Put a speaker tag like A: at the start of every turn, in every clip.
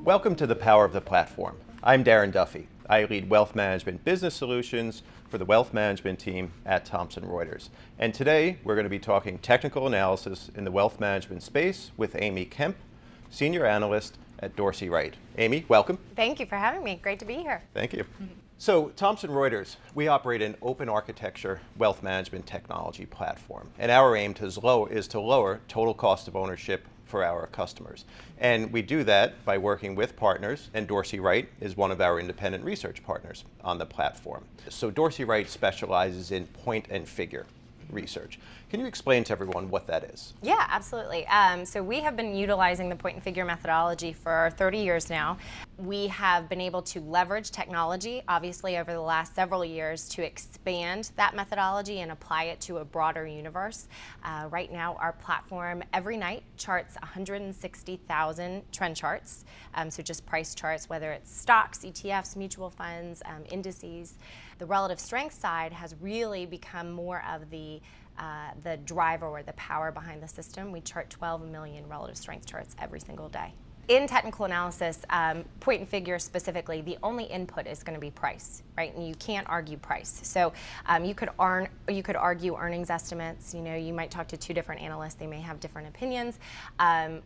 A: Welcome to the Power of the Platform. I'm Darren Duffy. I lead Wealth Management Business Solutions for the Wealth Management team at Thomson Reuters. And today we're going to be talking technical analysis in the wealth management space with Amy Kemp, Senior Analyst at Dorsey Wright. Amy, welcome.
B: Thank you for having me. Great to be here.
A: Thank you. So Thomson Reuters, we operate an open architecture wealth management technology platform. And our aim is to lower total cost of ownership for our customers. And we do that by working with partners, and Dorsey Wright is one of our independent research partners on the platform. So Dorsey Wright specializes in point and figure research. Can you explain to everyone what that is?
B: Yeah, absolutely. So we have been utilizing the point and figure methodology for 30 years now. We have been able to leverage technology, obviously, over the last several years to expand that methodology and apply it to a broader universe. Right now, our platform every night charts 160,000 trend charts, so just price charts, whether it's stocks, ETFs, mutual funds, indices. The relative strength side has really become more of the driver or the power behind the system. We chart 12 million relative strength charts every single day. In technical analysis, point and figure specifically, the only input is going to be price, right? And you can't argue price. So you could argue earnings estimates. You know, you might talk to two different analysts; they may have different opinions.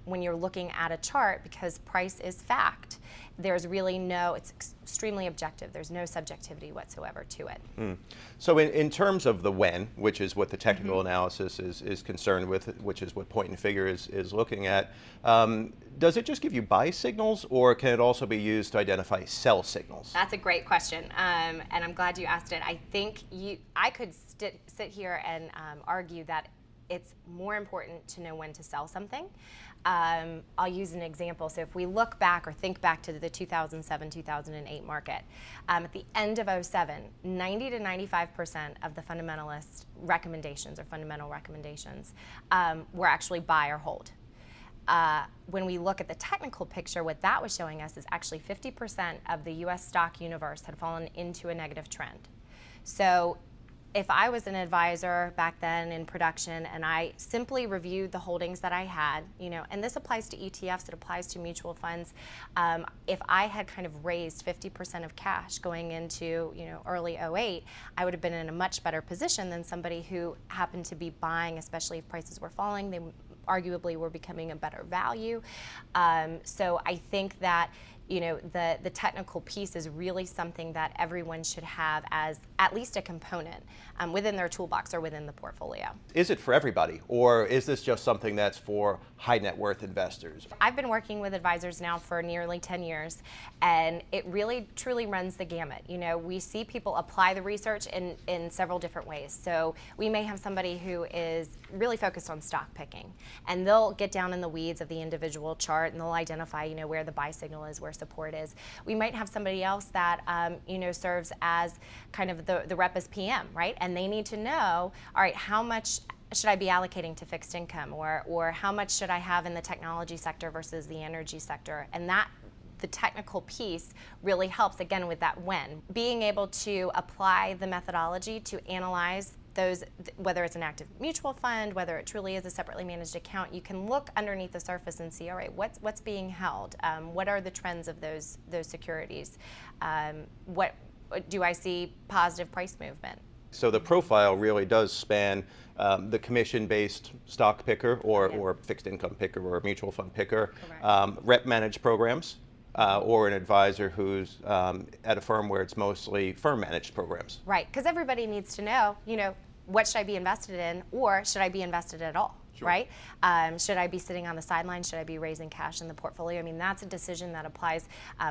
B: When you're looking at a chart, because price is fact, there's really it's extremely objective. There's no subjectivity whatsoever to it.
A: So in terms of the when, which is what the technical analysis is concerned with, which is what point and figure is looking at, does it just give you buy signals, or can it also be used to identify sell signals?
B: That's a great question, and I'm glad you asked it. I think I could sit here and argue that it's more important to know when to sell something. I'll use an example. So if we look back or think back to the 2007-2008 market, at the end of 07, 90 to 95% of the fundamentalist recommendations or fundamental recommendations were actually buy or hold. When we look at the technical picture, what that was showing us is actually 50% of the US stock universe had fallen into a negative trend. So if I was an advisor back then in production and I simply reviewed the holdings that I had, and this applies to ETFs, it applies to mutual funds, if I had kind of raised 50% of cash going into early 08, I would have been in a much better position than somebody who happened to be buying, especially if prices were falling. They arguably were becoming a better value. So I think that the technical piece is really something that everyone should have as at least a component within their toolbox or within the portfolio.
A: Is it for everybody, or is this just something that's for high net worth investors?
B: I've been working with advisors now for nearly 10 years, and it really truly runs the gamut. We see people apply the research in several different ways. So we may have somebody who is really focused on stock picking, and they'll get down in the weeds of the individual chart and they'll identify where the buy signal is, where support is. We might have somebody else that serves as kind of the rep as PM, right? And they need to know, all right, how much should I be allocating to fixed income, or how much should I have in the technology sector versus the energy sector? And the technical piece really helps, again, with that when. Being able to apply the methodology to analyze those, whether it's an active mutual fund, whether it truly is a separately managed account, you can look underneath the surface and see, all right, what's being held? What are the trends of those securities? What do I see positive price movement?
A: So the profile really does span the commission-based stock picker or fixed income picker or mutual fund picker, rep managed programs, or an advisor who's at a firm where it's mostly firm managed programs.
B: Right, because everybody needs to know, what should I be invested in, or should I be invested at all? Sure. Right? Should I be sitting on the sidelines? Should I be raising cash in the portfolio? I mean, that's a decision that applies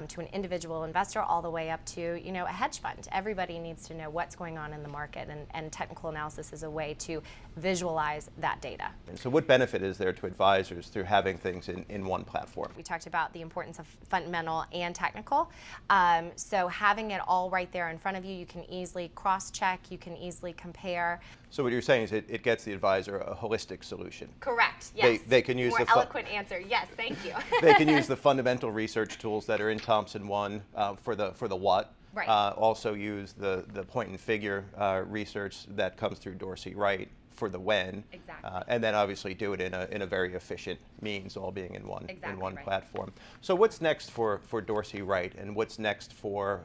B: to an individual investor all the way up to, a hedge fund. Everybody needs to know what's going on in the market, and technical analysis is a way to visualize that data.
A: And so what benefit is there to advisors through having things in one platform?
B: We talked about the importance of fundamental and technical. So having it all right there in front of you, you can easily cross-check, you can easily compare.
A: So what you're saying is it gets the advisor a holistic solution.
B: Correct, yes.
A: They can use
B: more eloquent answer, yes, thank you.
A: They can use the fundamental research tools that are in Thomson One for the what,
B: Right.
A: Also use the point and figure research that comes through Dorsey Wright for the when,
B: Exactly.
A: and then obviously do it in a very efficient means, all being in one
B: Right.
A: platform. So what's next for Dorsey Wright, and what's next for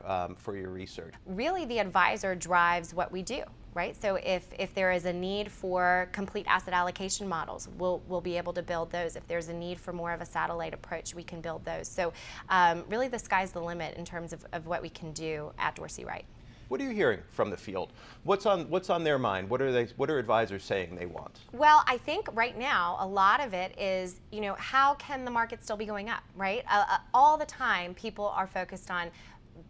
A: your research?
B: Really, the advisor drives what we do, right? So if there is a need for complete asset allocation models, we'll be able to build those. If there's a need for more of a satellite approach, we can build those. So really, the sky's the limit in terms of what we can do at Dorsey Wright.
A: What are you hearing from the field? What's on their mind? What are advisors saying they want?
B: Well, I think right now a lot of it is, how can the market still be going up, right? All the time people are focused on,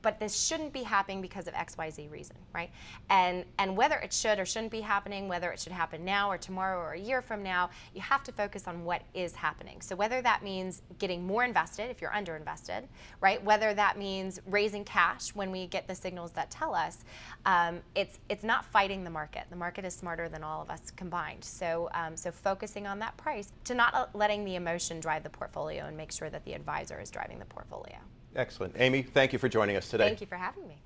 B: but this shouldn't be happening because of XYZ reason, right? And whether it should or shouldn't be happening, whether it should happen now or tomorrow or a year from now, you have to focus on what is happening. So whether that means getting more invested if you're underinvested, right? Whether that means raising cash when we get the signals that tell us, it's not fighting the market. The market is smarter than all of us combined. So focusing on that price, to not letting the emotion drive the portfolio, and make sure that the advisor is driving the portfolio.
A: Excellent. Amy, thank you for joining us today.
B: Thank you for having me.